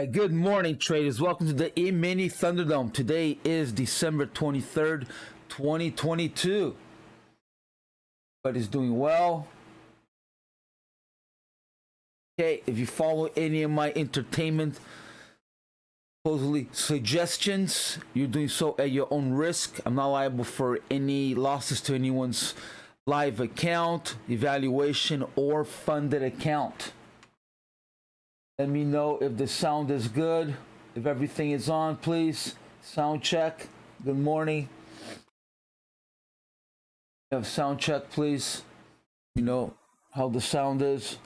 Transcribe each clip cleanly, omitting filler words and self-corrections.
right, good morning, traders. Welcome to the E-Mini Thunderdome. Today is December 23rd, 2022. Everybody's doing well. Okay, if you follow any of my entertainment supposedly suggestions, you're doing so at your own risk. I'm not liable for any losses to anyone's live account, evaluation, or funded account. Let me know if the sound is good, if everything is on, please. Sound check. Good morning. Have sound check, please. You know how the sound is.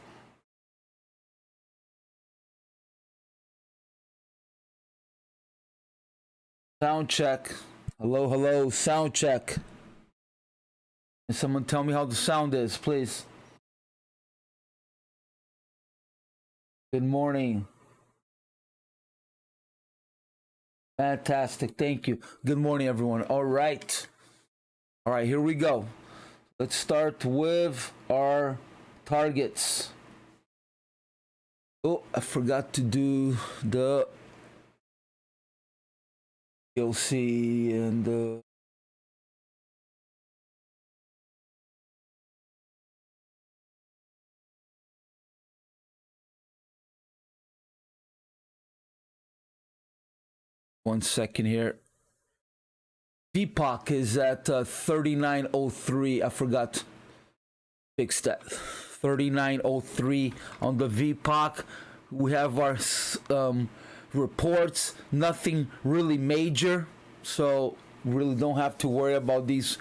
Sound check. Hello, hello, sound check. Can someone tell me how the sound is, please? Good morning. Fantastic. Thank you. Good morning, everyone. All right. All right, here we go. Let's start with our targets. Oh, I forgot to do the POC and the one second here. VPOC is at 3903. I forgot to fix that. 3903 on the VPOC. We have our reports. Nothing really major, so really don't have to worry about these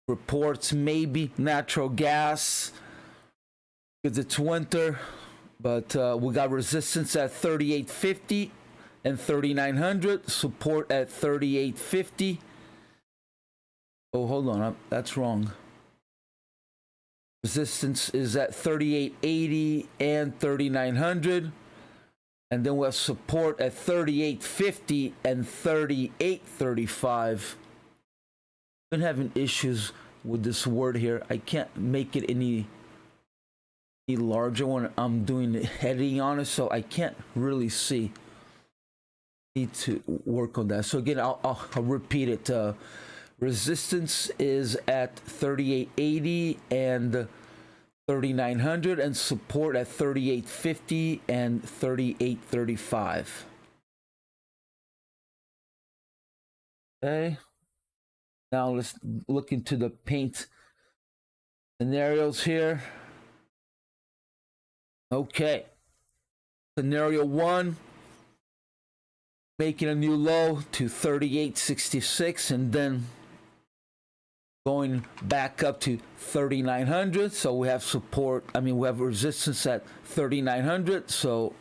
reports. Maybe natural gas because it's winter, but we got resistance at 3850 and 3900, support at 3850. Oh, hold on, that's wrong. Resistance is at 3880 and 3900, and then we have support at 3850 and 3835. Been having issues with this word here. I can't make it any larger when I'm doing the heading on it, so I can't really see. Need to work on that. So again, I'll repeat it. Resistance is at 3880 and 3900, and support at 3850 and 3835. Okay. Now let's look into the paint scenarios here. Okay. Scenario 1. Making a new low to 3866 and then going back up to 3900. So we have support, we have resistance at 3900, so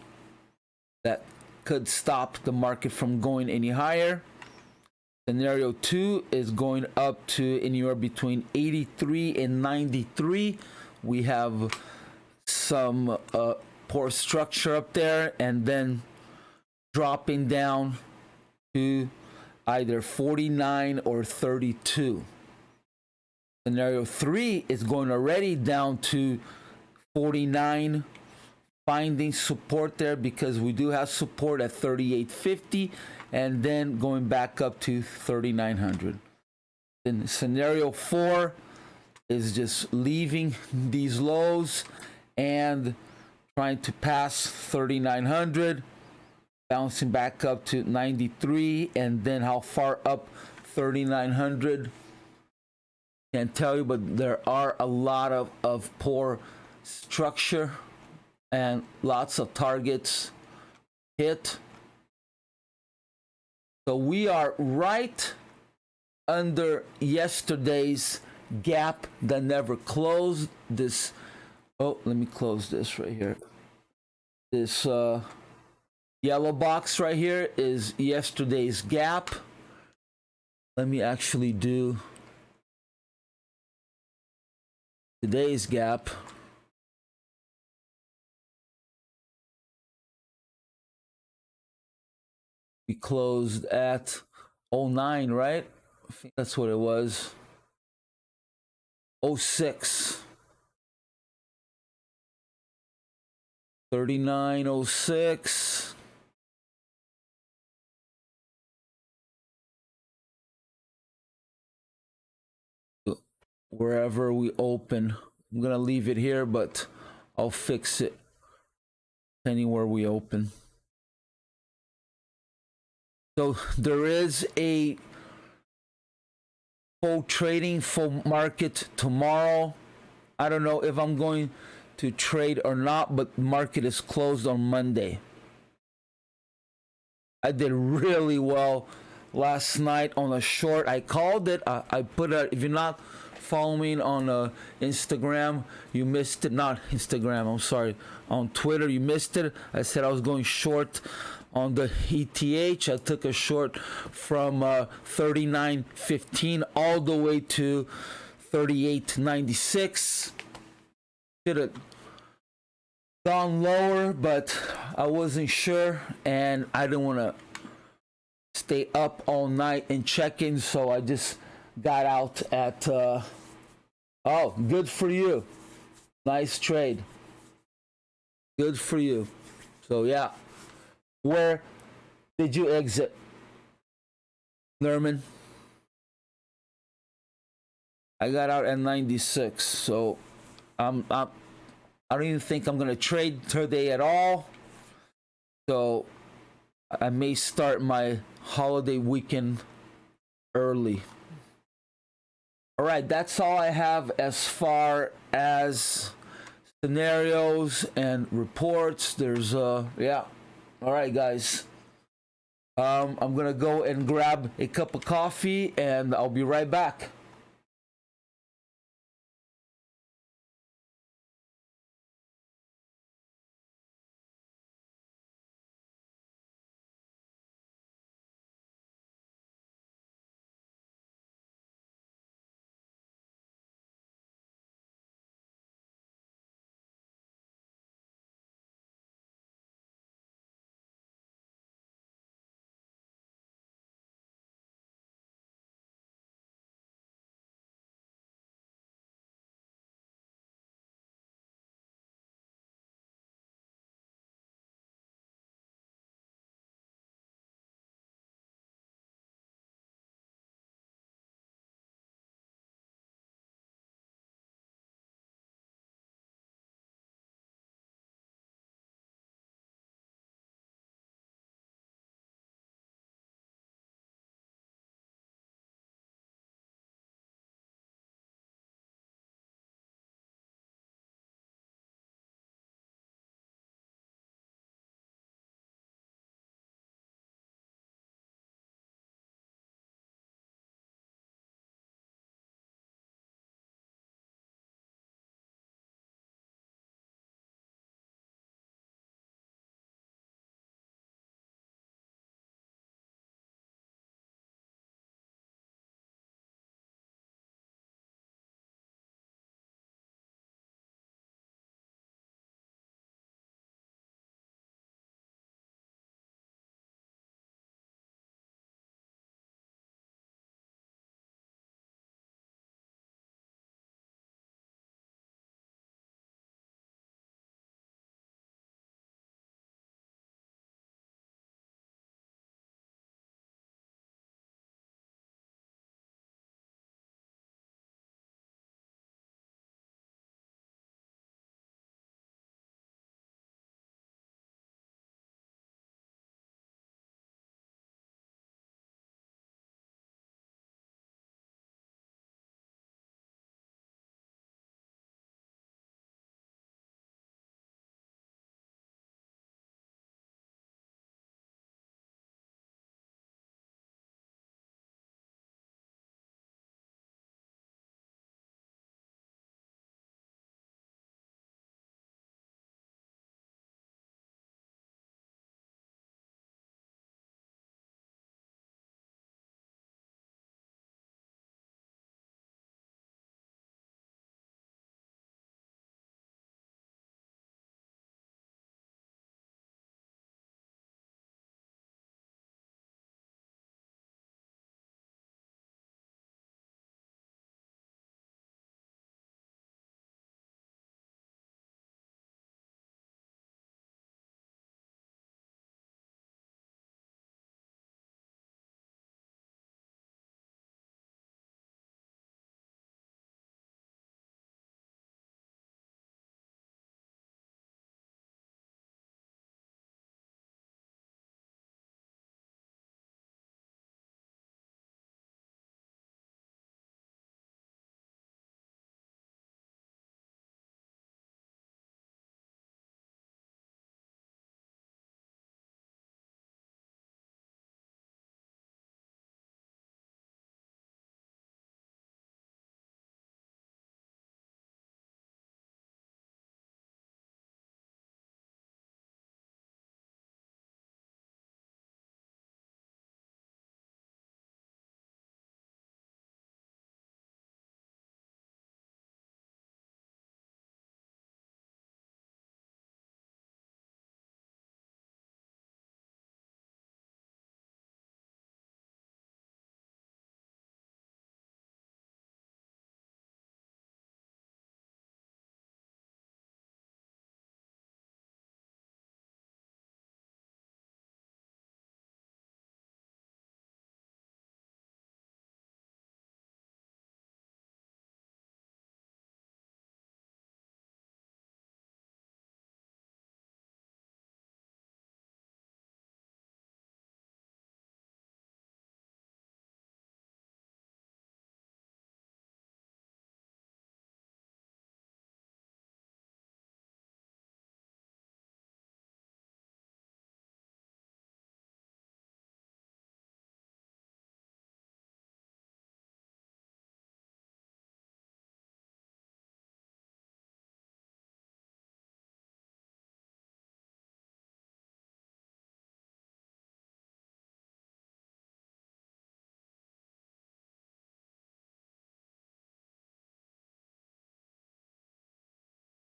that could stop the market from going any higher. Scenario 2 is going up to anywhere between 83 and 93. We have some poor structure up there, and then dropping down to either 49 or 32. Scenario 3 is going already down to 49, finding support there because we do have support at 3850, and then going back up to 3900. Then scenario 4 is just leaving these lows and trying to pass 3900. Bouncing back up to 93, and then how far up 3900, can't tell you, but there are a lot of poor structure and lots of targets hit. So we are right under yesterday's gap that never closed. This, oh, let me close this right here. This yellow box right here is yesterday's gap. Let me actually do today's gap. We closed at 09, right? I think that's what it was. 06. 39.06. wherever we open. I'm gonna leave it here, but I'll fix it anywhere we open. So there is a full trading, full market tomorrow. I don't know if I'm going to trade or not, but market is closed on Monday. I did really well last night on a short. I called it. I put it. If you're not following on Instagram, you missed it. Not Instagram, I'm sorry. On Twitter, you missed it. I said I was going short on the ETH. I took a short from 39.15 all the way to 38.96. Should have gone lower, but I wasn't sure, and I didn't want to stay up all night and check in, so I just got out at oh, good for you. Nice trade. Good for you. So yeah. Where did you exit, Nerman? I got out at 96, so I don't even think I'm gonna trade today at all. So I may start my holiday weekend early. All right, that's all I have as far as scenarios and reports. There's yeah. All right, guys. I'm gonna go and grab a cup of coffee, and I'll be right back.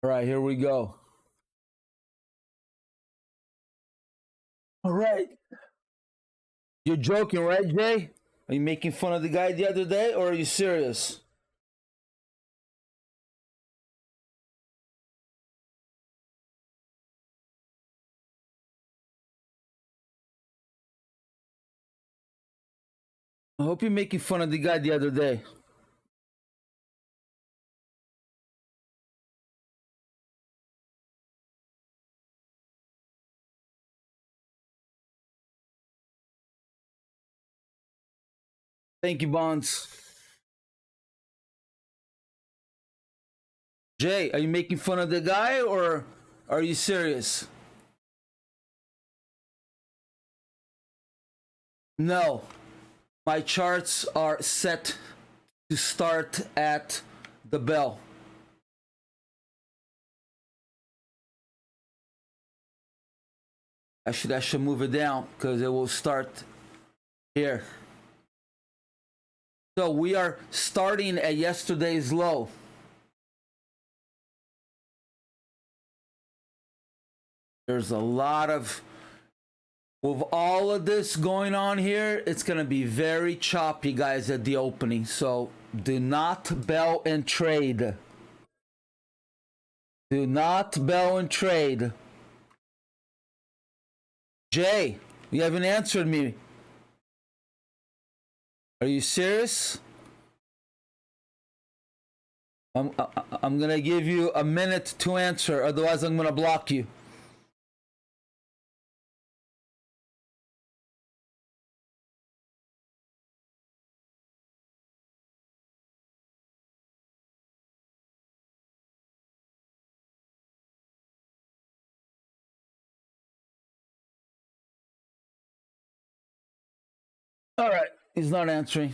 All right, here we go. All right. You're joking, right, Jay? Are you making fun of the guy the other day, or are you serious? I hope you're making fun of the guy the other day. Thank you, Bonds. Jay, are you making fun of the guy, or are you serious? No. My charts are set to start at the bell. I should move it down because it will start here. So we are starting at yesterday's low. There's a lot of, with all of this going on here, it's going to be very choppy, guys, at the opening. So do not bell and trade. Do not bell and trade. Jay, you haven't answered me. Are you serious? I'm going to give you a minute to answer. Otherwise, I'm going to block you. All right, he's not answering.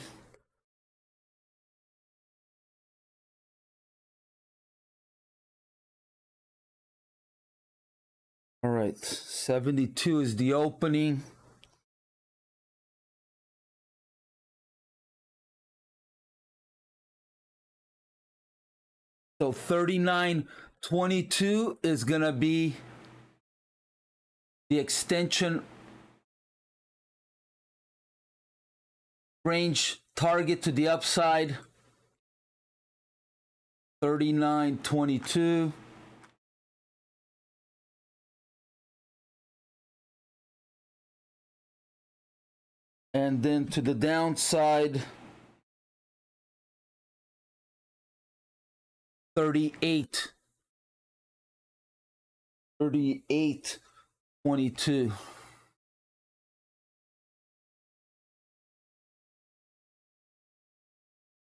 All right, 72 is the opening. So 39.22 is going to be the extension range target to the upside. 39.22. And then to the downside, 38.22.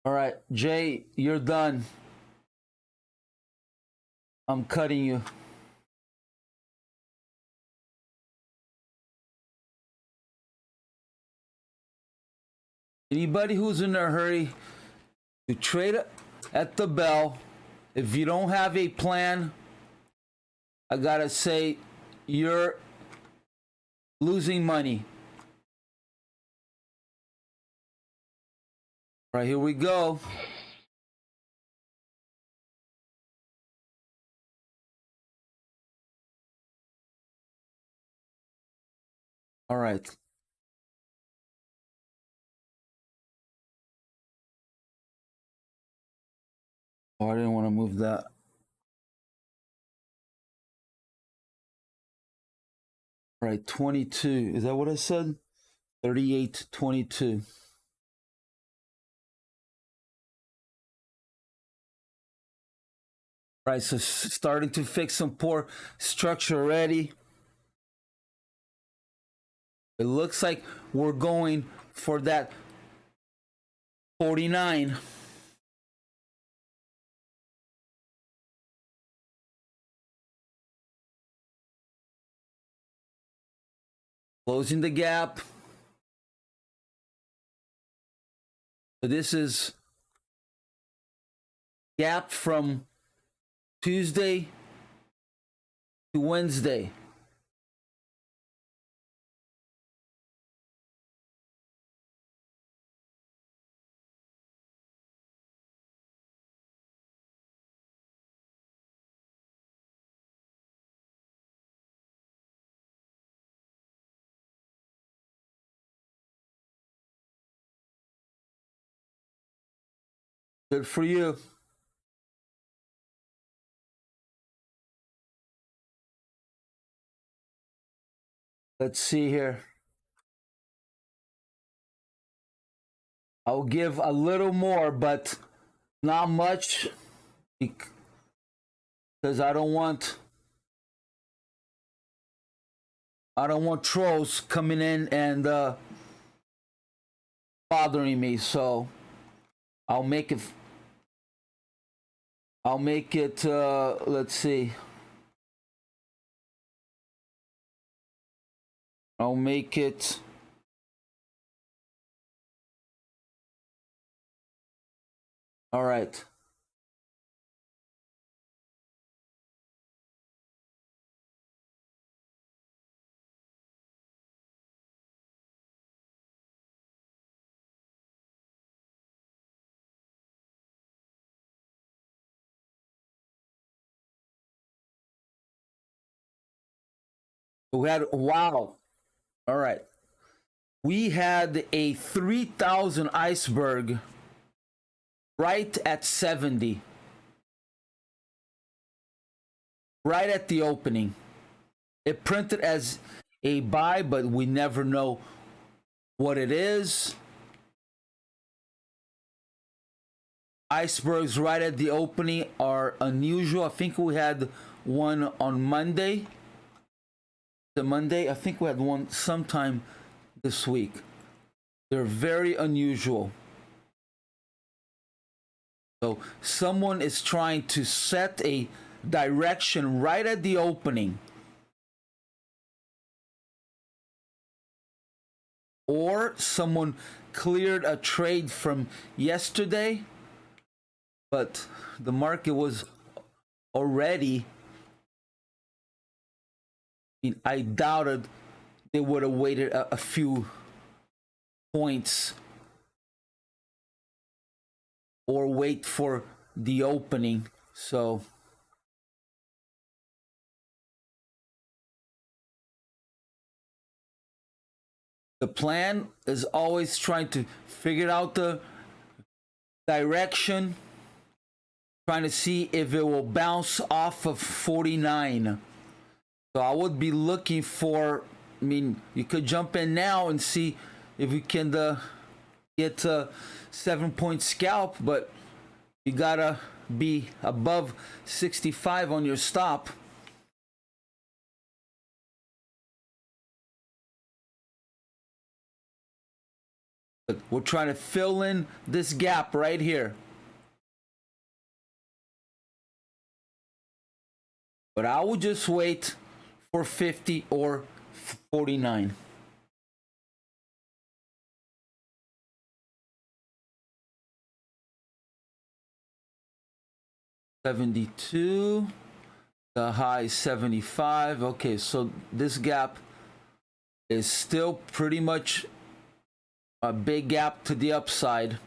All right, Jay, you're done. I'm cutting you. Anybody who's in a hurry to trade at the bell, if you don't have a plan, I gotta say, you're losing money. All right, here we go. All right. Oh, I didn't want to move that. All right, 22. Is that what I said? 38.22. All right, so starting to fix some poor structure already. It looks like we're going for that 49. Closing the gap. So this is gap from Tuesday to Wednesday. Good for you. Let's see here. I'll give a little more, but not much, because I don't want trolls coming in and bothering me. So I'll make it. Let's see. I'll make it. All right. We had, wow. All right. We had a 3,000 iceberg right at 70. Right at the opening. It printed as a buy, but we never know what it is. Icebergs right at the opening are unusual. I think we had one on Monday. The Monday, I think we had one sometime this week. They're very unusual. So someone is trying to set a direction right at the opening, or someone cleared a trade from yesterday, but the market was already, I doubted they would have waited a few points or wait for the opening. So the plan is always trying to figure out the direction, trying to see if it will bounce off of 49. So I would be looking for, you could jump in now and see if you can get a 7-point scalp, but you gotta be above 65 on your stop. But we're trying to fill in this gap right here. But I will just wait for 50 or 49. $72, the high 75. Okay, so this gap is still pretty much a big gap to the upside.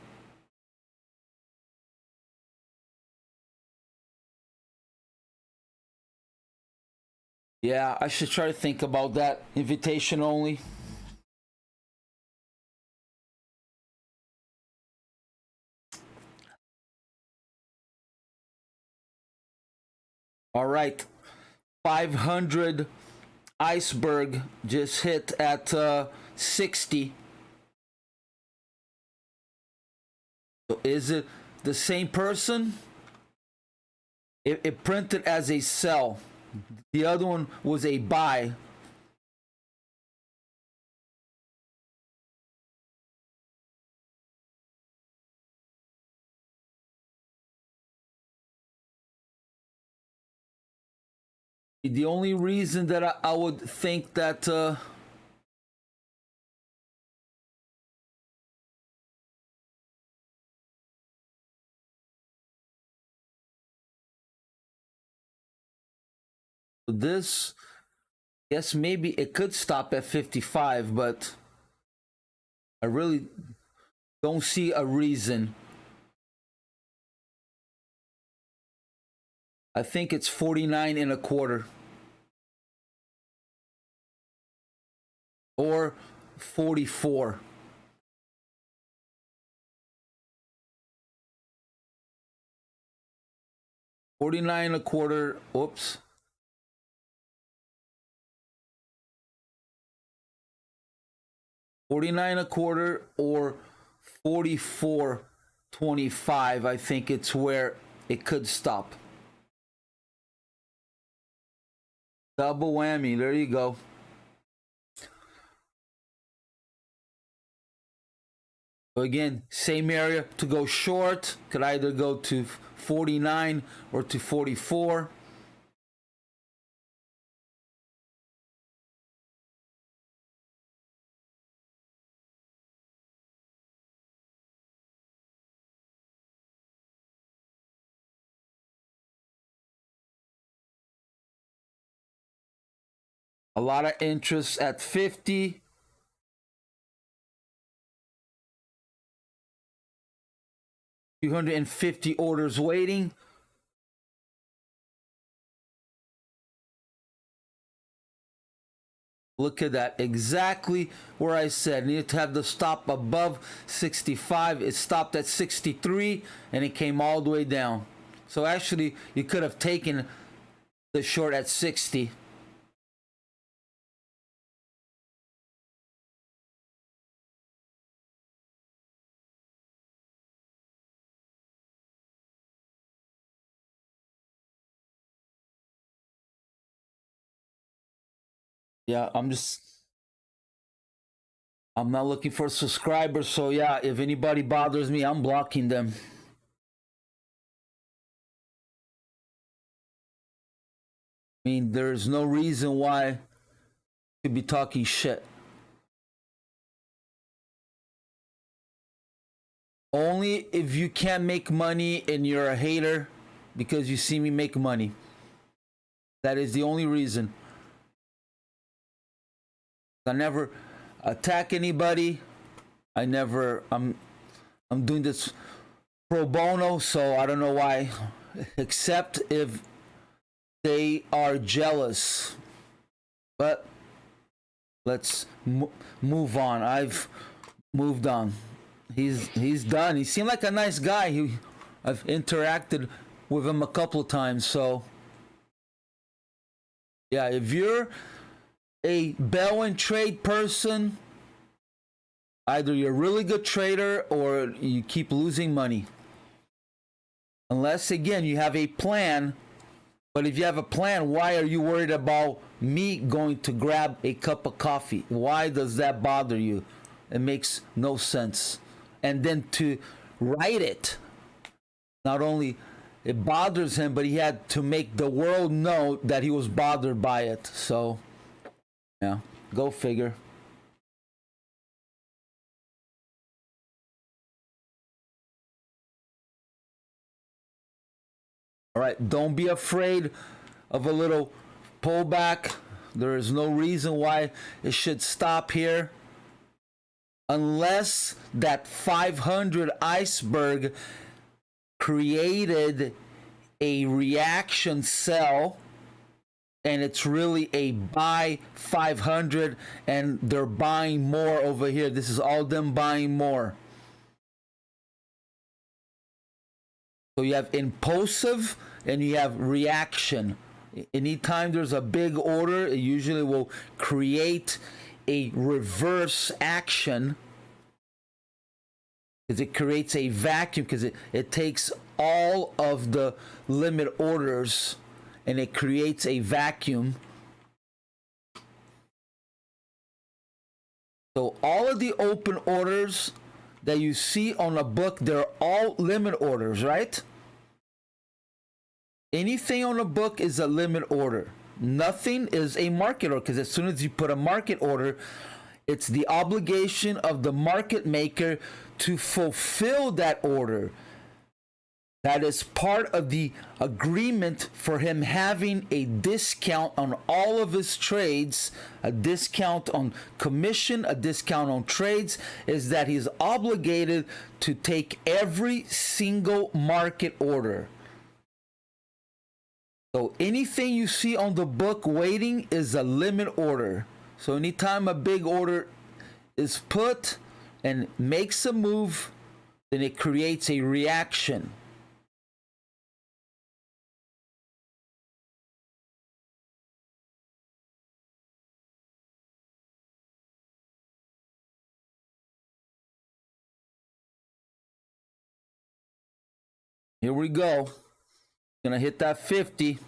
Yeah, I should try to think about that. Invitation only. All right, 500 iceberg just hit at 60. So is it the same person? It printed as a sell. The other one was a buy. The only reason that I would think that this, yes, maybe it could stop at 55, but I really don't see a reason. I think it's 49 and a quarter or 44. 49.25. Oops. 49.25 or 44.25. I think it's where it could stop. Double whammy. There you go. So again, same area to go short. Could either go to 49 or to 44. A lot of interest at 50. $250 orders waiting. Look at that, exactly where I said. Needed to have the stop above 65. It stopped at 63 and it came all the way down. So actually, you could have taken the short at 60. Yeah, I'm not looking for subscribers, so yeah, if anybody bothers me, I'm blocking them. I mean, there's no reason why to be talking shit. Only if you can't make money and you're a hater because you see me make money. That is the only reason. I never attack anybody. I'm doing this pro bono, so I don't know why, except if they are jealous. But let's move on. I've moved on. He's done. He seemed like a nice guy. I've interacted with him a couple of times, so yeah, if you're a bell and trade person, either you're a really good trader or you keep losing money. Unless, again, you have a plan. But if you have a plan, why are you worried about me going to grab a cup of coffee? Why does that bother you? It makes no sense. And then to write it, not only it bothers him, but he had to make the world know that he was bothered by it. So yeah, go figure. All right, don't be afraid of a little pullback. There is no reason why it should stop here. Unless that 500 iceberg created a reaction sell and it's really a buy 500 and they're buying more over here. This is all them buying more. So you have impulsive and you have reaction. Anytime there's a big order, it usually will create a reverse action because it creates a vacuum, because it takes all of the limit orders and it creates a vacuum. So all of the open orders that you see on a book, they're all limit orders, right? Anything on a book is a limit order. Nothing is a market order, because as soon as you put a market order, it's the obligation of the market maker to fulfill that order. That is part of the agreement for him having a discount on all of his trades, a discount on commission, a discount on trades, is that he's obligated to take every single market order. So anything you see on the book waiting is a limit order. So anytime a big order is put and makes a move, then it creates a reaction. Here we go. Gonna hit that 50.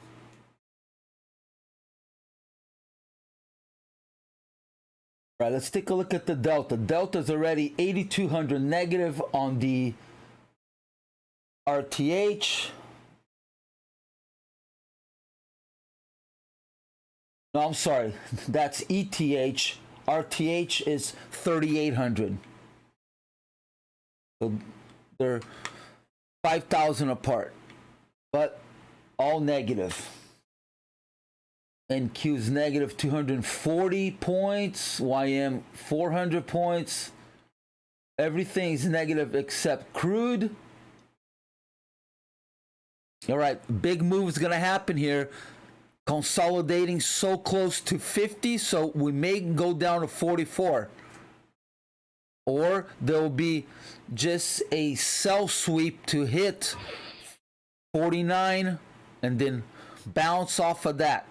All right, let's take a look at the delta. Delta's already 8,200 negative on the RTH. No, I'm sorry. That's ETH. RTH is 3,800. So they're 5,000 apart, but all negative. NQ's negative 240 points. YM 400 points. Everything's negative except crude. All right, big move's gonna happen here. Consolidating so close to 50, so we may go down to 44. Or there will be just a sell sweep to hit 49 and then bounce off of that.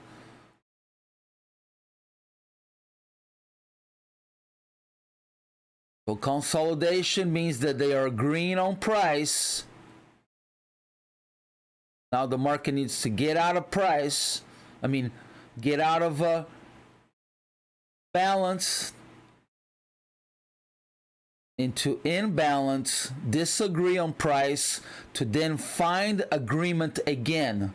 So consolidation means that they are green on price. Now the market needs to get out of price. Get out of balance into imbalance, disagree on price to then find agreement again.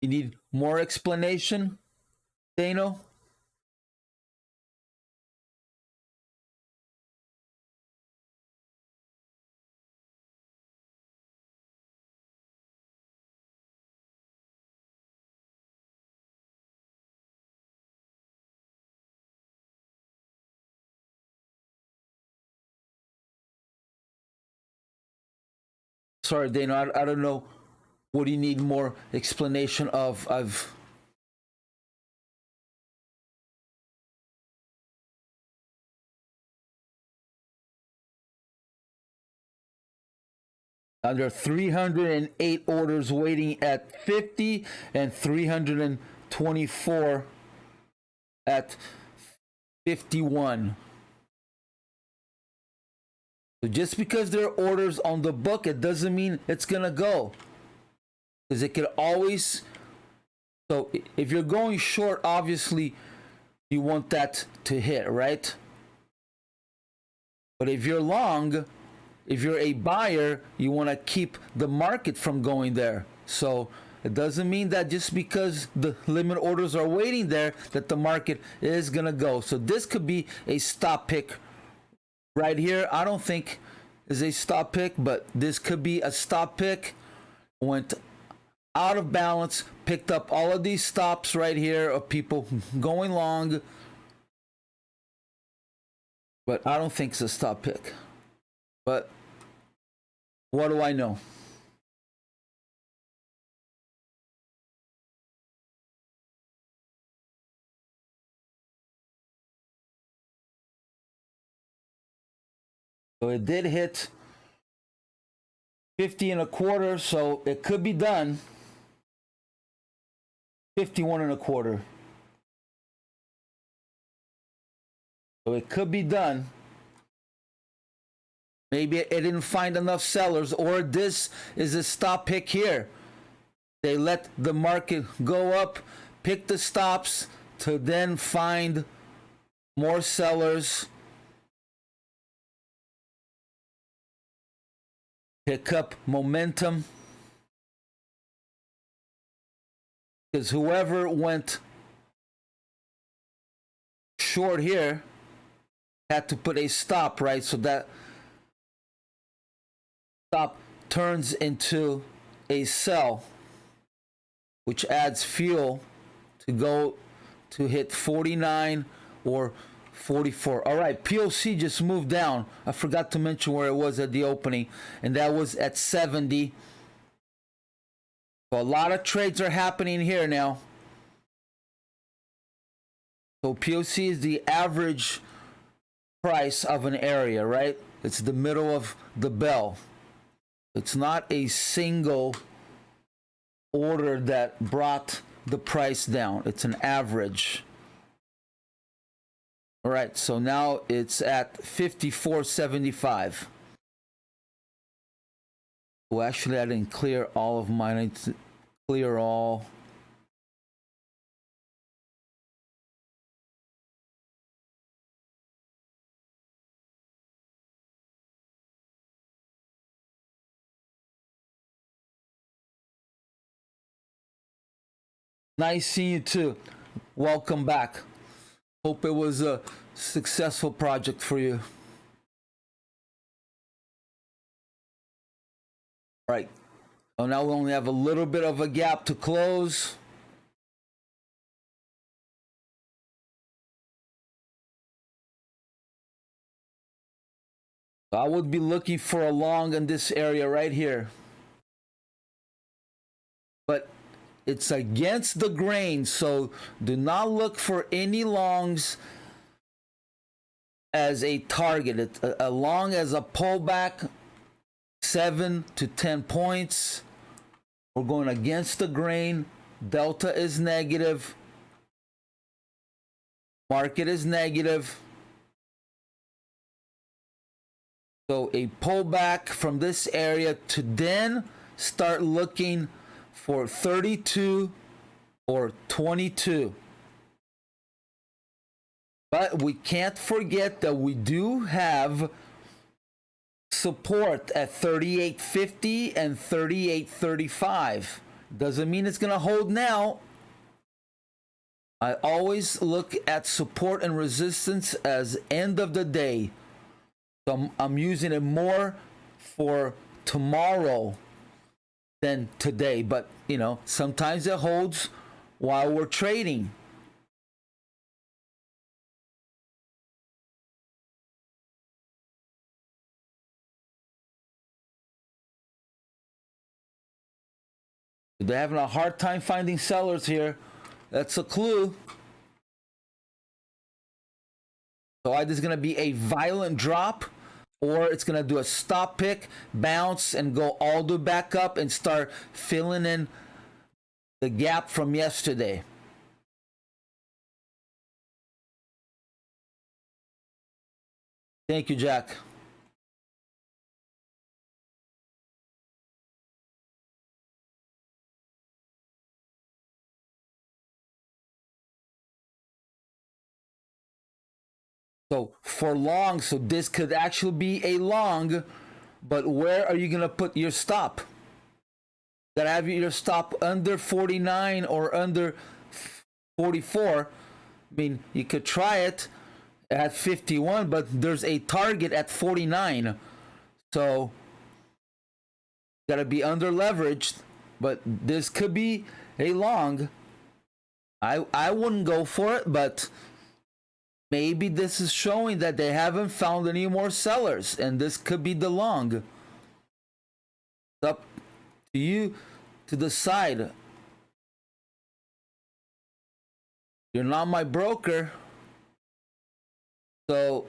You need more explanation, Dano? Sorry, Dano, I don't know. What do you need more explanation of? There are 308 orders waiting at 50 and 324 at 51. So just because there are orders on the book, it doesn't mean it's gonna go. Because it could always, so if you're going short, obviously you want that to hit, right? But if you're long, if you're a buyer, you want to keep the market from going there. So it doesn't mean that just because the limit orders are waiting there that the market is going to go. So this could be a stop pick right here. I don't think is a stop pick, but this could be a stop pick. Went out of balance, picked up all of these stops right here of people going long. But I don't think it's a stop pick. But what do I know? So it did hit 50 and a quarter, so it could be done. 51 and a quarter. So it could be done. Maybe it didn't find enough sellers, or this is a stop pick here. They let the market go up, pick the stops to then find more sellers, pick up momentum. Because whoever went short here had to put a stop, right? So that stop turns into a sell, which adds fuel to go to hit 49 or 44. All right, POC just moved down. I forgot to mention where it was at the opening, and that was at 70. So a lot of trades are happening here now. So POC is the average price of an area, right? It's the middle of the bell. It's not a single order that brought the price down. It's an average. All right, so now it's at 54.75. Well, actually, I didn't clear all of mine. I need to clear all. Nice seeing you too. Welcome back. Hope it was a successful project for you. All right. Oh, now we only have a little bit of a gap to close. I would be looking for a long in this area right here. But it's against the grain, so do not look for any longs as a target. A long as a pullback, 7 to 10 points. We're going against the grain. Delta is negative. Market is negative. So a pullback from this area to then start looking for 32 or 22. But we can't forget that we do have support at 38.50 and 38.35. Doesn't mean it's going to hold now. I always look at support and resistance as end of the day. So I'm using it more for tomorrow than today. But, you know, sometimes it holds while we're trading. They're having a hard time finding sellers here. That's a clue. So either it's going to be a violent drop, or it's going to do a stop pick, bounce, and go all the way back up and start filling in the gap from yesterday. Thank you, Jack. So for long, so this could actually be a long, but where are you going to put your stop? Gotta have your stop under 49 or under 44. I mean, you could try it at 51, but there's a target at 49. So gotta be under leveraged, but this could be a long. I wouldn't go for it, but maybe this is showing that they haven't found any more sellers, and this could be the long. It's up to you to decide. You're not my broker, so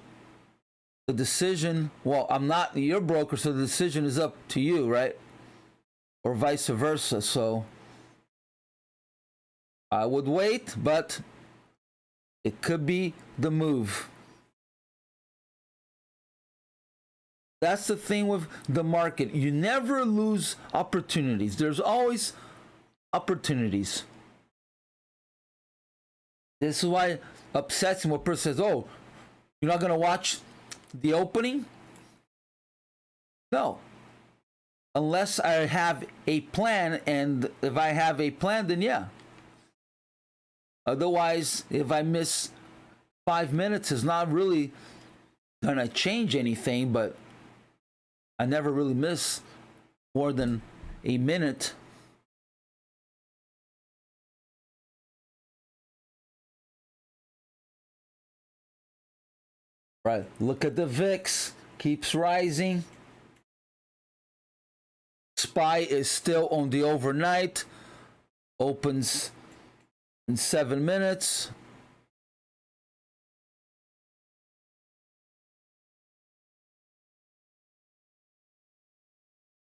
the decision, well, I'm not your broker, so the decision is up to you, right? Or vice versa. So I would wait, but it could be the move. That's the thing with the market. You never lose opportunities. There's always opportunities. This is why it upsets me when a person says, oh, you're not going to watch the opening? No. Unless I have a plan, and if I have a plan, then yeah. Otherwise, if I miss 5 minutes, it's not really going to change anything, but I never really miss more than a minute. Right, look at the VIX, keeps rising. SPY is still on the overnight, opens in 7 minutes.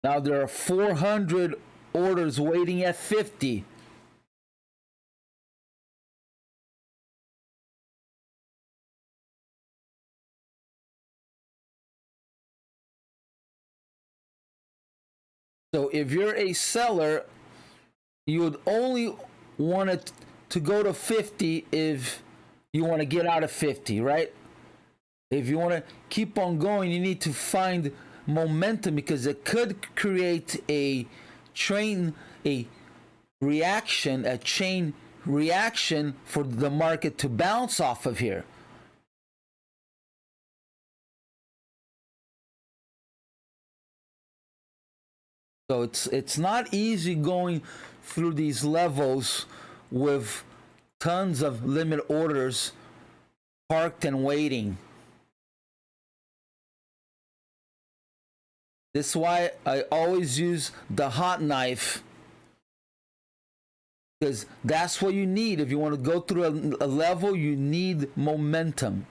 Now there are 400 orders waiting at 50. So if you're a seller, you would only want it to go to 50 if you want to get out of 50, right? If you want to keep on going, you need to find momentum, because it could create a chain reaction for the market to bounce off of here. So it's not easy going through these levels with tons of limit orders parked and waiting. This is why I always use the hot knife, because that's what you need. If you want to go through a level, you need momentum.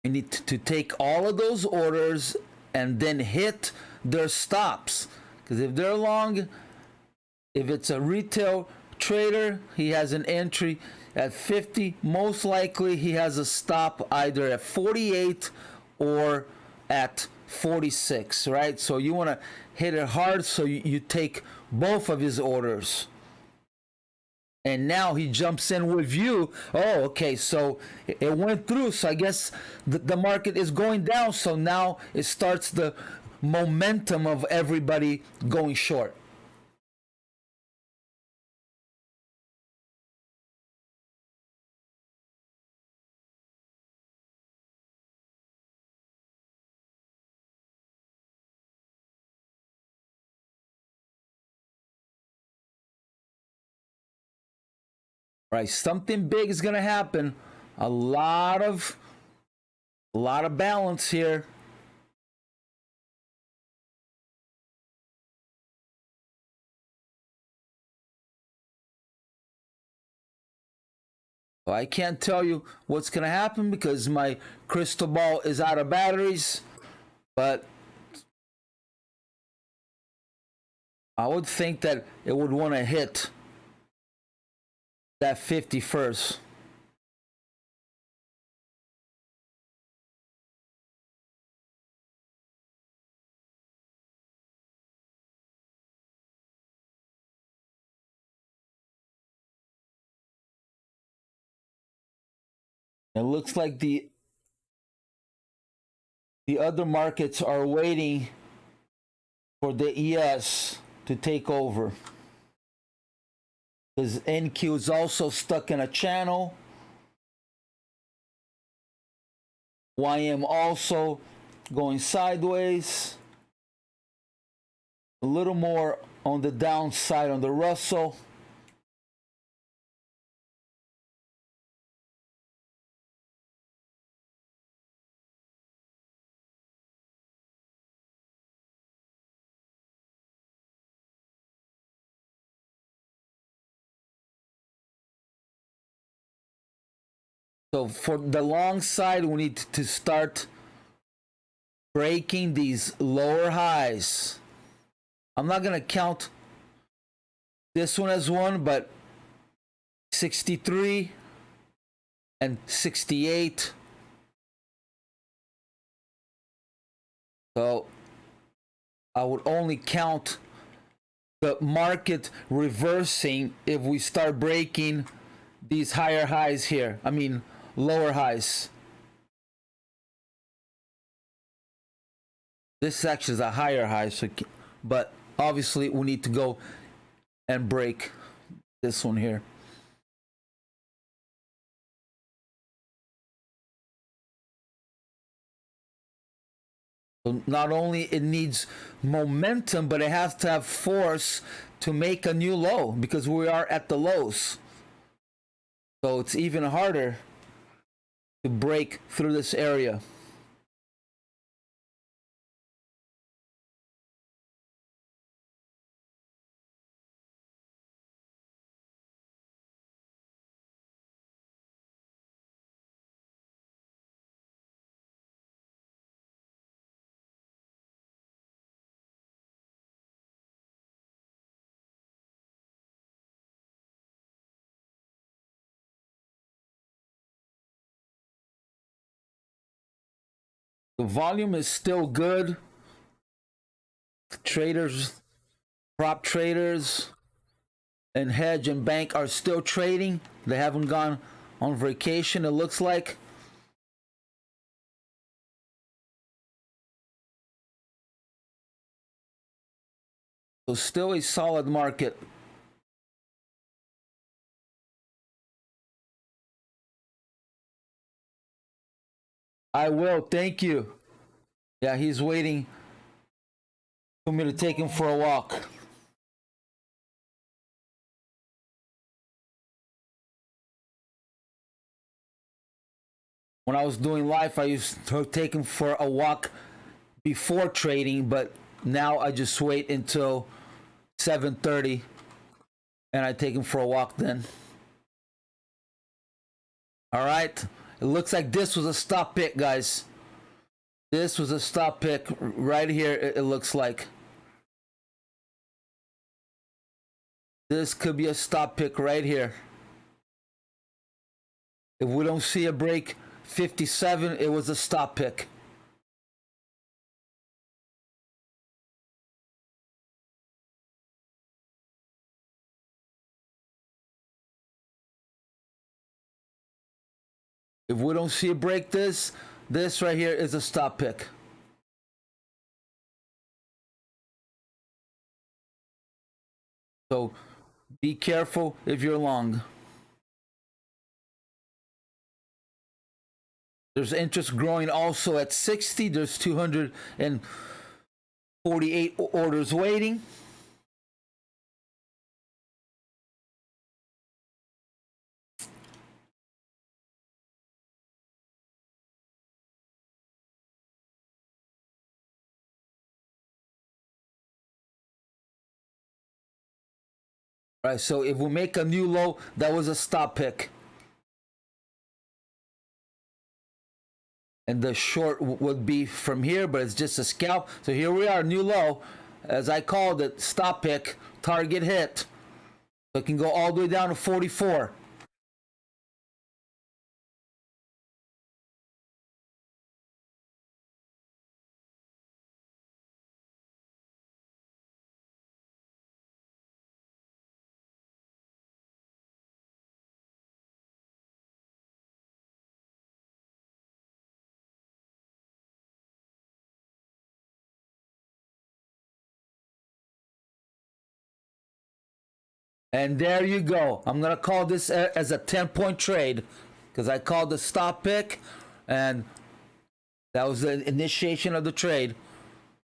You need to take all of those orders and then hit their stops. Because if they're long, if it's a retail trader, he has an entry at 50. Most likely he has a stop either at 48 or at 46, right? So you want to hit it hard, so you take both of his orders. And now he jumps in with you. Oh, okay, so it went through. So I guess the market is going down. So now it starts the momentum of everybody going short. Right, something big is gonna happen. A lot of balance here. I can't tell you what's gonna happen because my crystal ball is out of batteries, but I would think that it would want to hit that 50 first. It looks like the other markets are waiting for the ES to take over, because NQ is also stuck in a channel. YM also going sideways. A little more on the downside on the Russell. So for the long side, we need to start breaking these lower highs. I'm not going to count this one as one, but 63 and 68. So I would only count the market reversing if we start breaking these higher highs here. I mean, lower highs. This actually is a higher high, so, but obviously we need to go and break this one here. So not only it needs momentum, but it has to have force to make a new low, because we are at the lows. So it's even harder to break through this area. The volume is still good. Traders, prop traders, and hedge and bank are still trading. They haven't gone on vacation, it looks like. So still a solid market. I will, thank you. Yeah, he's waiting for me to take him for a walk. When I was doing live, I used to take him for a walk before trading, but now I just wait until 7:30 and I take him for a walk then. All right. It looks like this was a stop pick, guys. This was a stop pick right here, it looks like. This could be a stop pick right here. If we don't see a break 57, it was a stop pick. If we don't see a break this right here is a stop pick. So be careful if you're long. There's interest growing also at 60. There's 248 orders waiting. All right, so if we make a new low, that was a stop pick. And the short would be from here, but it's just a scalp. So here we are, new low. As I called it, stop pick, target hit. So it can go all the way down to 44. And there you go. I'm going to call this as a 10-point trade because I called the stop pick and that was the initiation of the trade.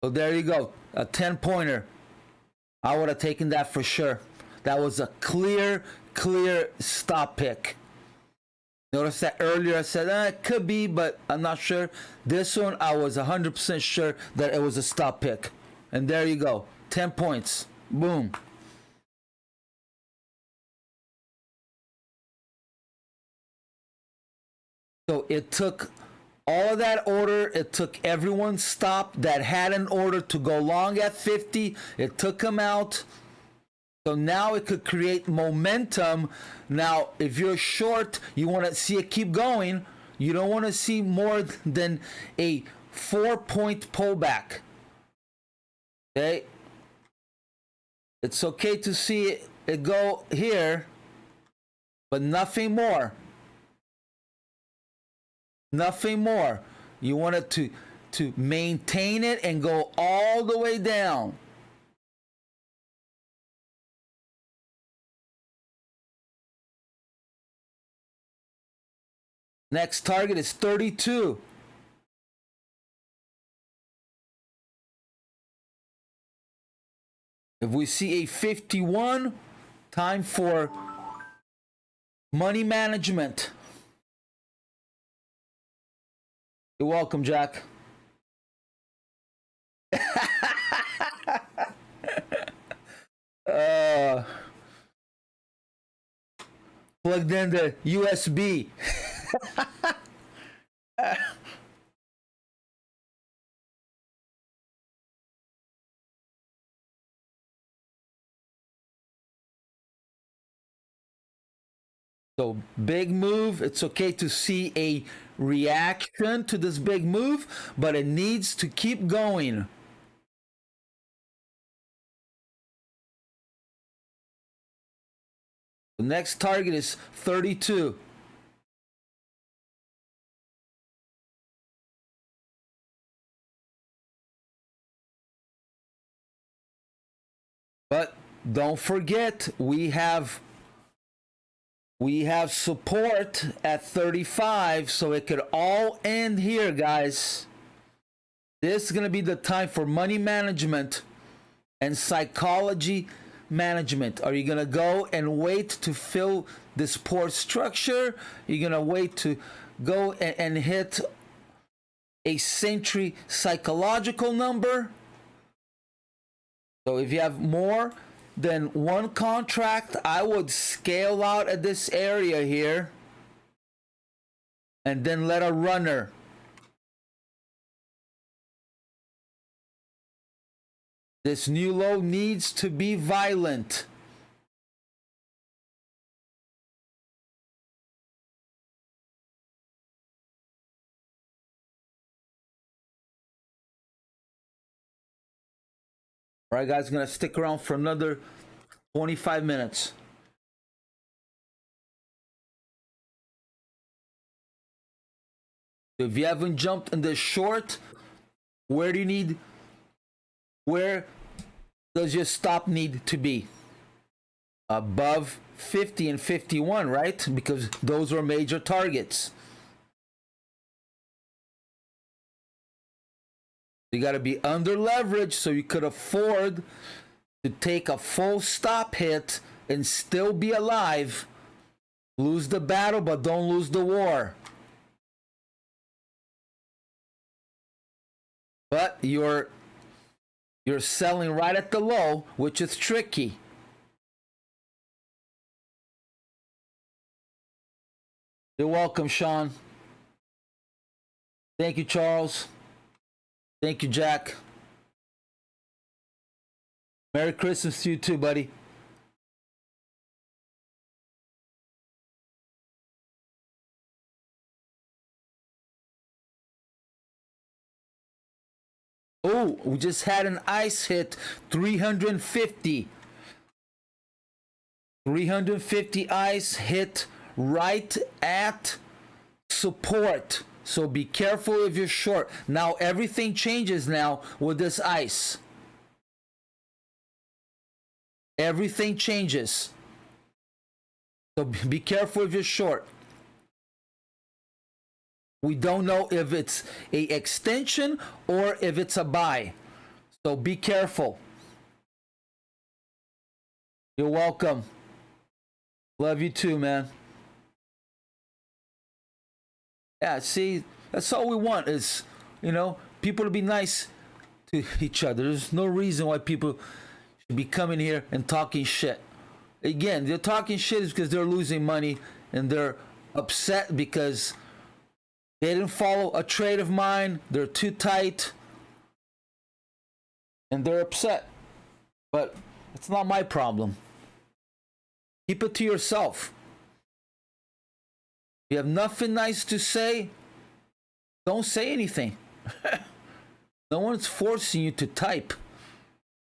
So there you go. A 10-pointer. I would have taken that for sure. That was a clear stop pick. Notice that earlier I said, it could be, but I'm not sure. This one, I was 100% sure that it was a stop pick. And there you go. 10 points. Boom. So it took all of that order. It took everyone's stop that had an order to go long at 50. It took them out. So now it could create momentum. Now, if you're short, you want to see it keep going. You don't want to see more than a 4-point pullback. Okay? It's okay to see it go here, but nothing more. Nothing more. You want it to maintain it and go all the way down. Next target is 32. If we see a 51, time for money management. You're welcome, Jack. Plugged in the USB. So big move. It's okay to see a reaction to this big move, but it needs to keep going. The next target is 32. But don't forget, we have support at 35, so it could all end here, guys. This is going to be the time for money management and psychology management. Are you going to go and wait to fill this poor structure? You're going to wait to go and hit a century psychological number? So if you have more than one contract, I would scale out at this area here and then let a runner. This new low needs to be violent. All right, guys, I'm going to stick around for another 25 minutes. If you haven't jumped in this short, where does your stop need to be? Above 50 and 51, right? Because those are major targets. You got to be under leverage so you could afford to take a full stop hit and still be alive. Lose the battle, but don't lose the war. But you're selling right at the low, which is tricky. You're welcome, Sean. Thank you, Charles. Thank you, Jack. Merry Christmas to you too, buddy. Oh, we just had an ice hit, 350. 350 ice hit right at support. So be careful if you're short. Now everything changes now with this ice. Everything changes. So be careful if you're short. We don't know if it's a extension or if it's a buy. So be careful. You're welcome. Love you too, man. Yeah, see, that's all we want is, people to be nice to each other. There's no reason why people should be coming here and talking shit. Again, they're talking shit is because they're losing money and they're upset because they didn't follow a trade of mine. They're too tight and they're upset. But it's not my problem. Keep it to yourself. If you have nothing nice to say, don't say anything. No one's forcing you to type.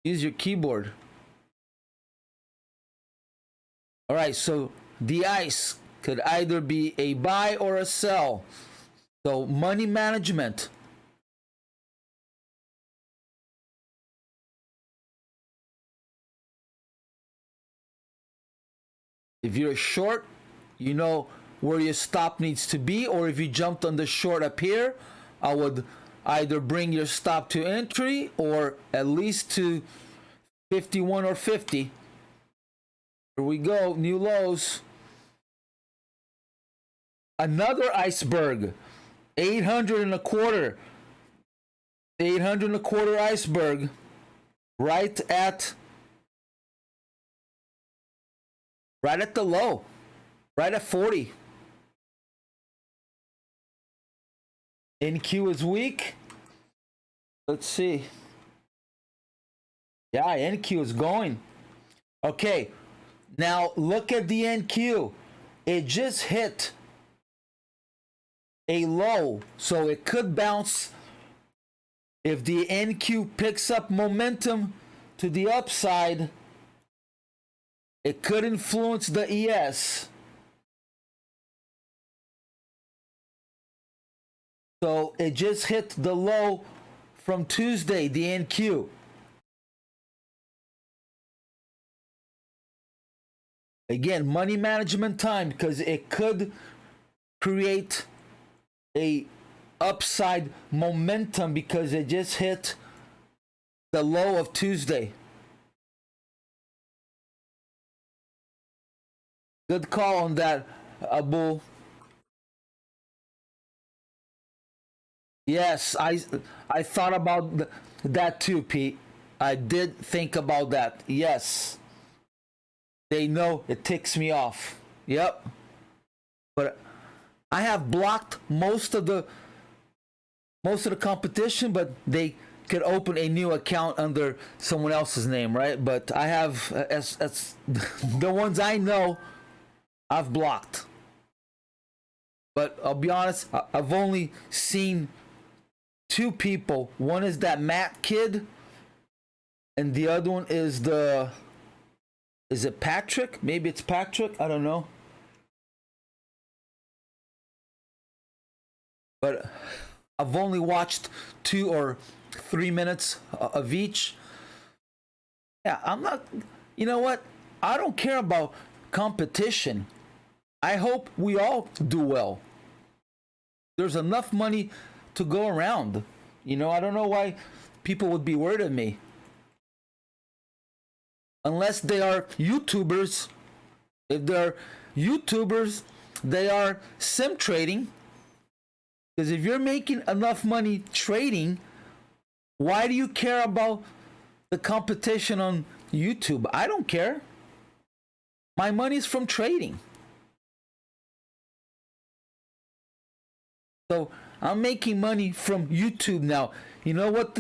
Use your keyboard. All right, so the ice could either be a buy or a sell. So money management. If you're short, you know where your stop needs to be, or if you jumped on the short up here, I would either bring your stop to entry or at least to 51 or 50. Here we go, new lows. Another iceberg, 800 and a quarter. 800 and a quarter iceberg, right at the low, right at 40. NQ is weak. Let's see. Yeah, NQ is going. Okay, now look at the NQ. it just hit a low, so it could bounce. If the NQ picks up momentum to the upside, it could influence the ES. So it just hit the low from Tuesday, the NQ. Again, money management time, because it could create a upside momentum because it just hit the low of Tuesday. Good call on that, Abu. Yes, I thought about that too, Pete. I did think about that. Yes. They know it ticks me off. Yep. But I have blocked most of the competition, but they could open a new account under someone else's name, right? But I have as the ones I know, I've blocked. But I'll be honest, I've only seen two people. One is that Matt kid, and the other one is is it Patrick? Maybe it's Patrick. I don't know. But I've only watched 2 or 3 minutes of each. Yeah, I'm not, you know what? I don't care about competition. I hope we all do well. There's enough money to go around. You know, I don't know why people would be worried of me. Unless they are YouTubers. If they're YouTubers, they are sim trading. Because if you're making enough money trading, why do you care about the competition on YouTube? I don't care. My money's from trading. So I'm making money from YouTube now. You know what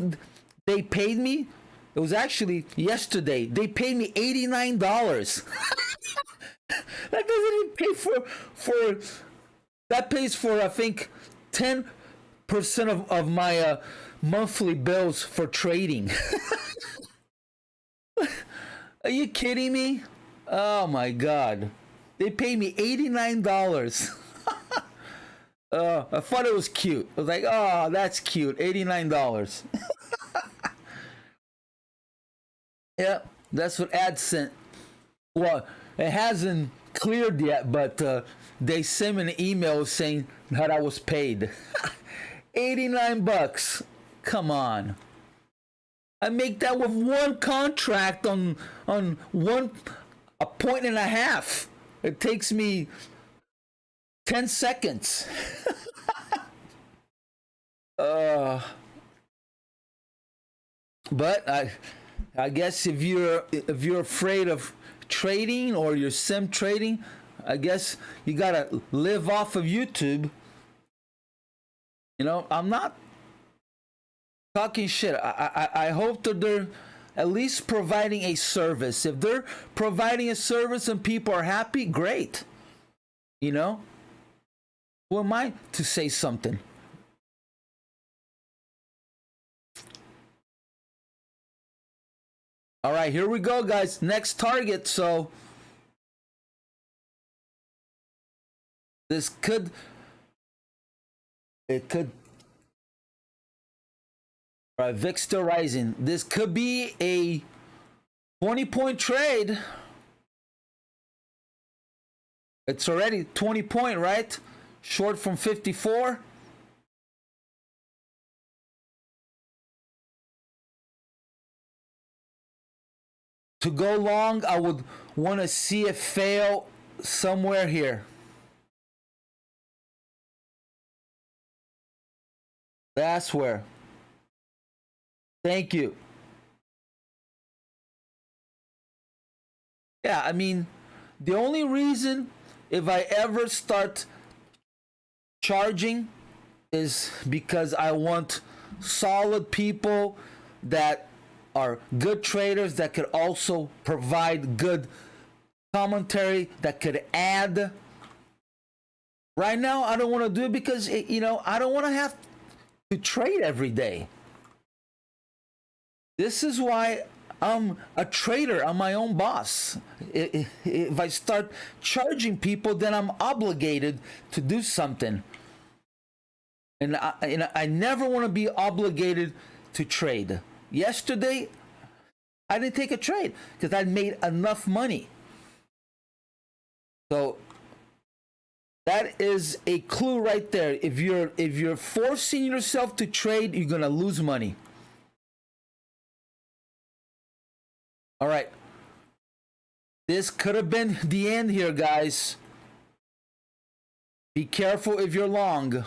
they paid me? It was actually yesterday. They paid me $89. That doesn't even pay for that pays for, I think, 10% of my monthly bills for trading. Are you kidding me? Oh my God. They paid me $89. I thought it was cute. I was like, oh, that's cute. $89. Yeah, that's what Ad sent. Well, it hasn't cleared yet, but they sent me an email saying that I was paid. $89. Come on. I make that with one contract on a point and a half. It takes me 10 seconds. But I guess if you're afraid of trading or you're sim trading, I guess you gotta live off of YouTube. You know, I'm not talking shit. I hope that they're at least providing a service. If they're providing a service and people are happy, great. You know, who am I to say something? All right, here we go, guys. Next target. So this could, it could, all right, VIX still rising. This could be a 20-point trade. It's already 20-point, right? Short from 54. To go long, I would want to see it fail somewhere here. That's where. Thank you. Yeah, I mean, the only reason if I ever start charging is because I want solid people that are good traders that could also provide good commentary, that could add Right now, I don't want to do it because, I don't want to have to trade every day. This is why I'm a trader. I'm my own boss. If I start charging people, then I'm obligated to do something. And I never want to be obligated to trade. Yesterday, I didn't take a trade because I made enough money. So that is a clue right there. If you're forcing yourself to trade, you're gonna lose money. All right. This could have been the end here, guys. Be careful if you're long.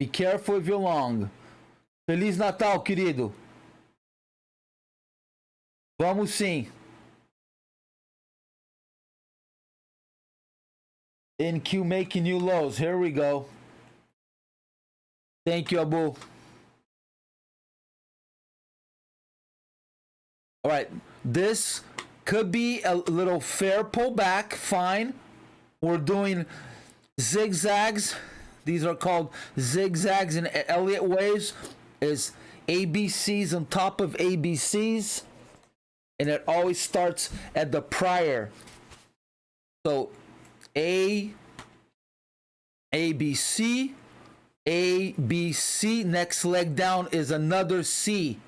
Be careful if you're long. Feliz Natal, querido. Vamos sim. NQ making new lows. Here we go. Thank you, Abu. All right. This could be a little fair pullback. Fine. We're doing zigzags. These are called zigzags and Elliot waves. Is ABCs on top of ABCs. And it always starts at the prior. So A, ABC, ABC. Next leg down is another C.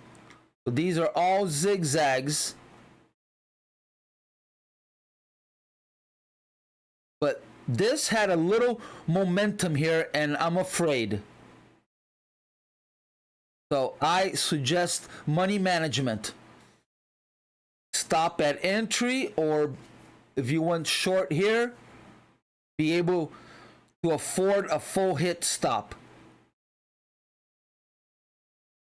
So these are all zigzags. But this had a little momentum here, and I'm afraid. So I suggest money management. Stop at entry, or if you want short here, be able to afford a full hit stop.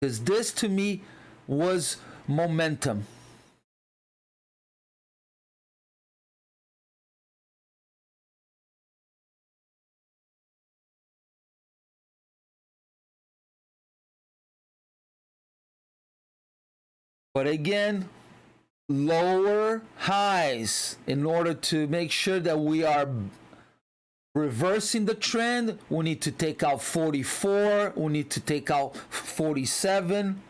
Because this to me was momentum. But again, lower highs in order to make sure that we are reversing the trend. We need to take out 44. We need to take out 47.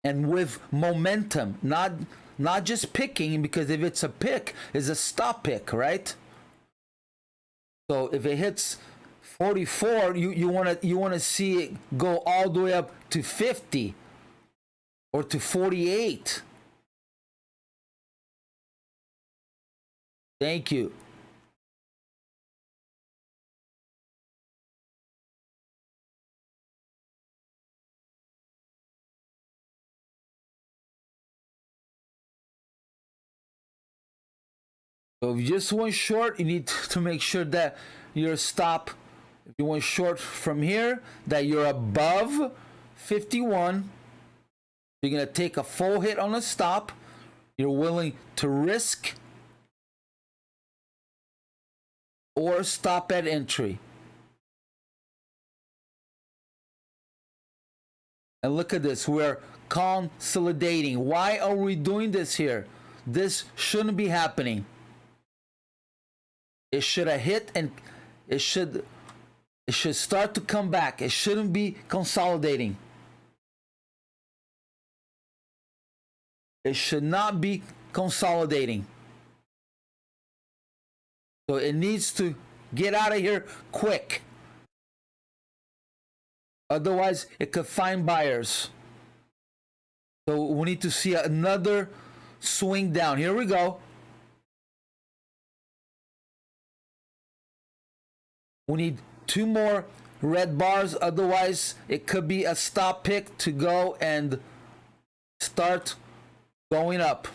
And with momentum, not just picking, because if it's a pick, it's a stop pick, right? So if it hits 44, you want to see it go all the way up to 50 or to 48. Thank you. So if you just want short, you need to make sure that your stop, if you want short from here, that you're above 51. You're going to take a full hit on a stop. You're willing to risk or stop at entry. And look at this. We're consolidating. Why are we doing this here? This shouldn't be happening. It should have hit, and it should start to come back. It shouldn't be consolidating. It should not be consolidating. So it needs to get out of here quick. Otherwise, it could find buyers. So we need to see another swing down. Here we go. We need 2 more red bars. Otherwise, it could be a stop pick to go and start going up.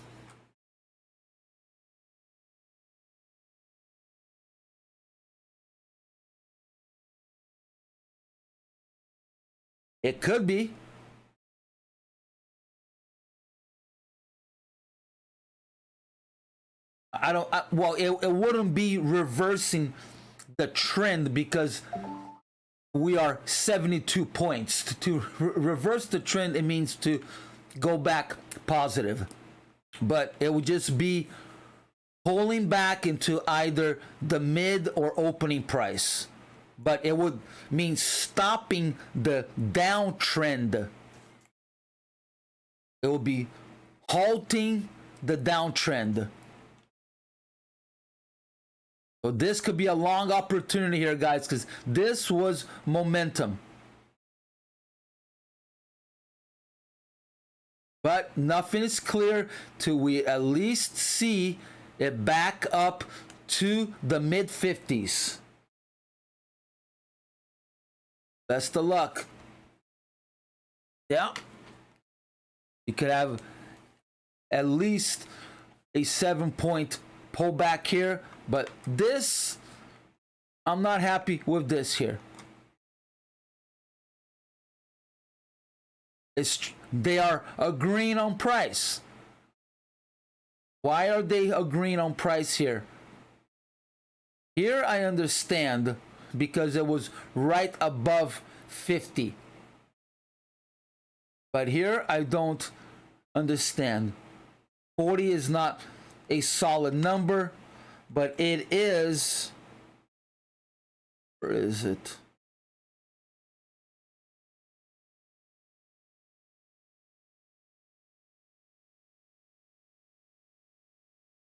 It could be. Well, it wouldn't be reversing the trend because we are 72 points. To reverse the trend, it means to go back positive. But it would just be pulling back into either the mid or opening price, but it would mean stopping the downtrend. It will be halting the downtrend. So this could be a long opportunity here, guys, because this was momentum. But nothing is clear till we at least see it back up to the mid 50s. Best of luck. Yeah. You could have at least a 7-point pullback here, but this, I'm not happy with this here. They are agreeing on price. Why are they agreeing on price here? Here I understand, because it was right above 50. But here I don't understand. 40 is not a solid number, but it is, where is it?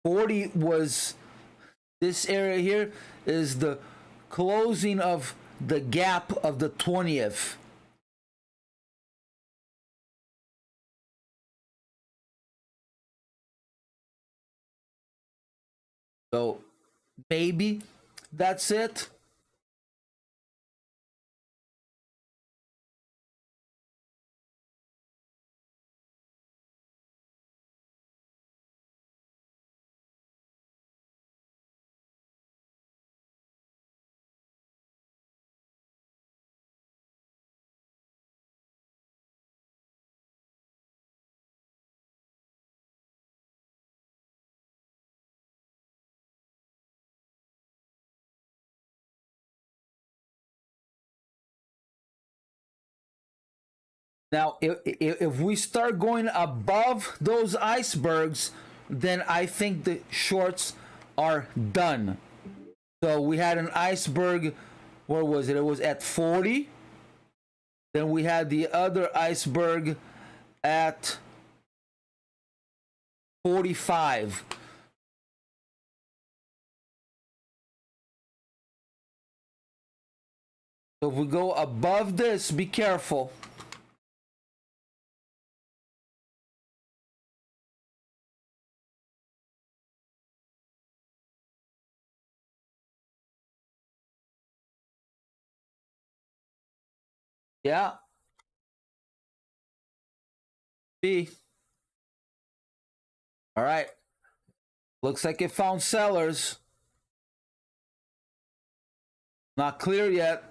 $40 was, this area here is the closing of the gap of the 20th. So maybe that's it. Now, if we start going above those icebergs, then I think the shorts are done. So we had an iceberg, where was it? It was at 40. Then we had the other iceberg at 45. So if we go above this, be careful. Yeah. B. All right. Looks like it found sellers. Not clear yet.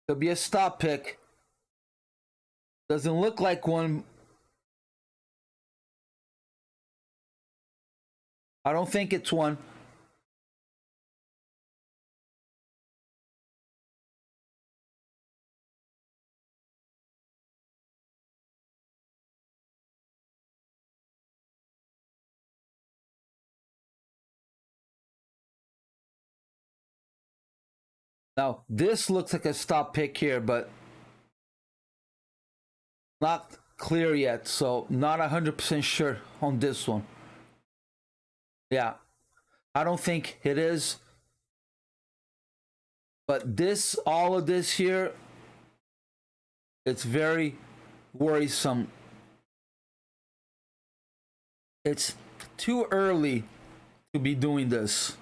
Could be a stop pick. Doesn't look like one. I don't think it's one. Now, this looks like a stop pick here, but not clear yet, so not 100% sure on this one. Yeah, I don't think it is. But this, all of this here, it's very worrisome. It's too early to be doing this.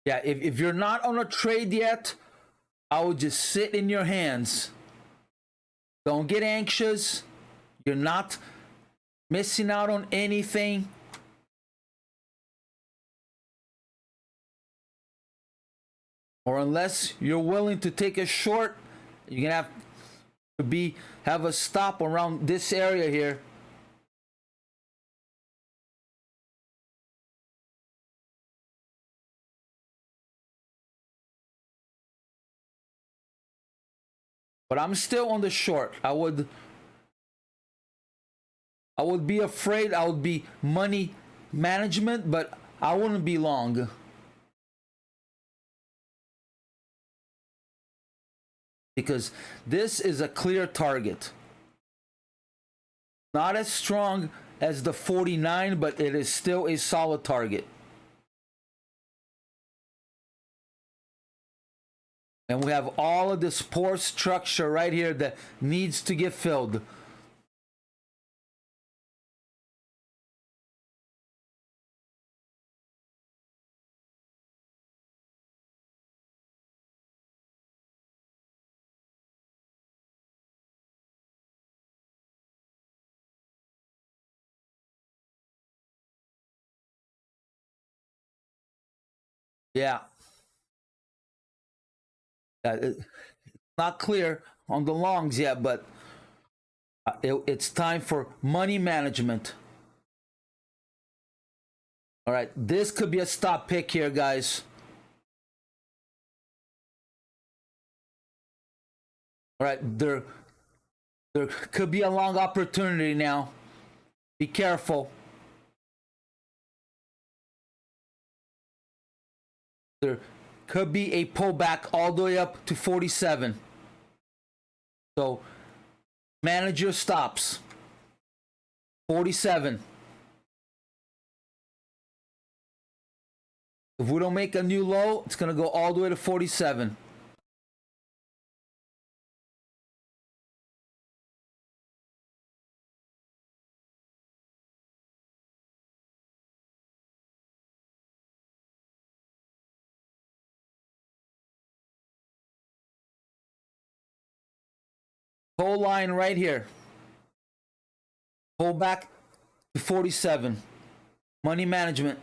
Yeah, if you're not on a trade yet, I would just sit in your hands. Don't get anxious. You're not missing out on anything. Or unless you're willing to take a short, you're gonna have to have a stop around this area here. But I'm still on the short. I would be afraid. I would be money management, but I wouldn't be long. Because this is a clear target. Not as strong as the 49, but it is still a solid target. And we have all of this poor structure right here that needs to get filled. Yeah. It's not clear on the longs yet, but it's time for money management. All right, this could be a stop pick here, guys. All right, there could be a long opportunity now. Be careful. There could be a pullback all the way up to 47. So manage your stops. 47. If we don't make a new low, it's going to go all the way to 47. Whole line right here. Pull back to 47. Money management.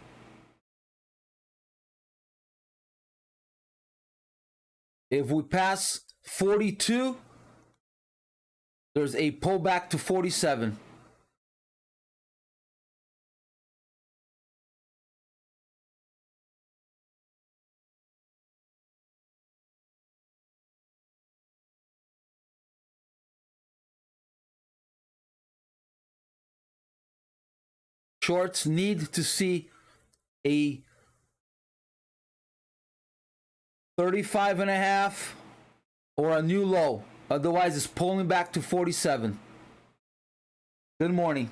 If we pass 42, there's a pullback to 47. Shorts need to see a 35.5 or a new low. Otherwise, it's pulling back to 47. Good morning.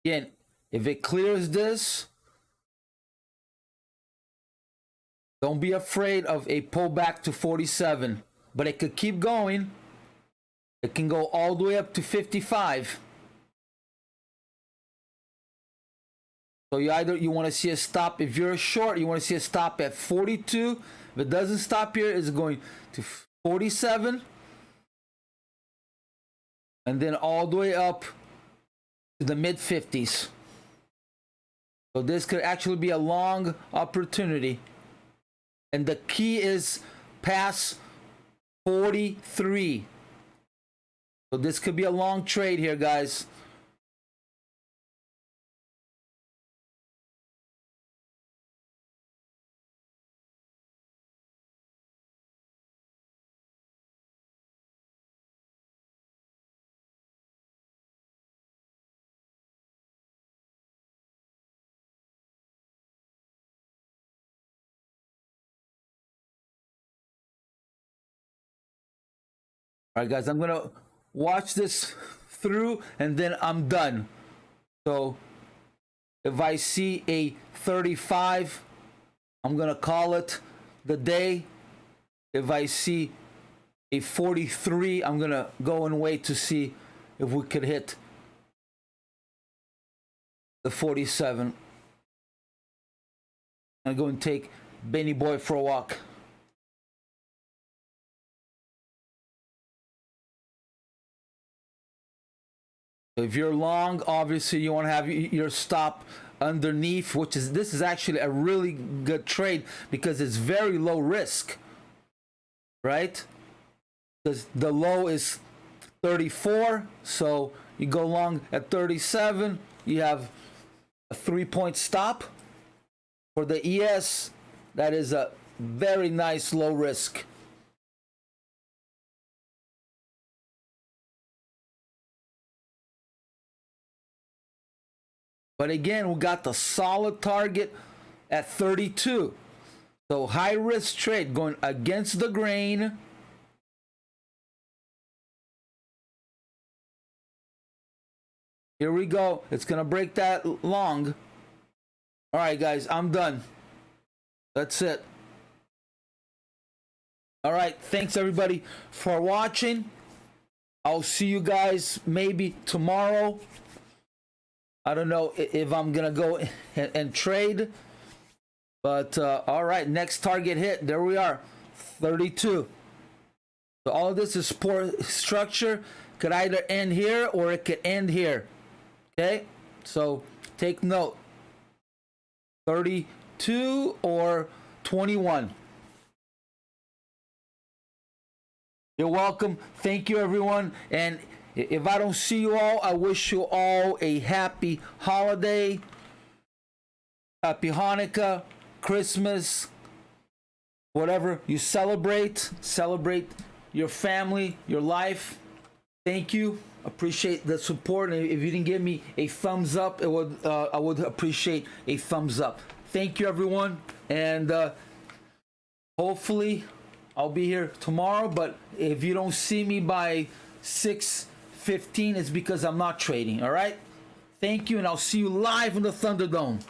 Again, if it clears this, don't be afraid of a pullback to 47. But it could keep going. It can go all the way up to 55. So you want to see a stop. If you're short, you want to see a stop at 42. If it doesn't stop here, it's going to 47. And then all the way up to the mid 50s. So this could actually be a long opportunity. And the key is pass 43. So this could be a long trade here, guys. All right, guys, I'm going to watch this through and then I'm done. So if I see a 35, I'm going to call it the day. If I see a 43, I'm going to go and wait to see if we could hit the 47. I'm going to take Benny Boy for a walk. If you're long, obviously you want to have your stop underneath, this is actually a really good trade because it's very low risk, right? because the low is 34, so you go long at 37. You have a 3-point stop. For the ES, that is a very nice low risk. But again, we got the solid target at 32. So high risk trade going against the grain. Here we go. It's going to break that long. All right, guys, I'm done. That's it. All right, thanks everybody for watching. I'll see you guys maybe tomorrow. I don't know if I'm going to go and trade. But all right, next target hit. There we are, 32. So all of this is poor structure. Could either end here or it could end here. Okay, so take note. 32 or 21. You're welcome. Thank you, everyone. And if I don't see you all, I wish you all a happy holiday. Happy Hanukkah, Christmas, whatever you celebrate. Celebrate your family, your life. Thank you. Appreciate the support. And if you didn't give me a thumbs up, I would appreciate a thumbs up. Thank you, everyone. And hopefully I'll be here tomorrow. But if you don't see me by 6:15, it's because I'm not trading. All right. Thank you. And I'll see you live in the Thunderdome.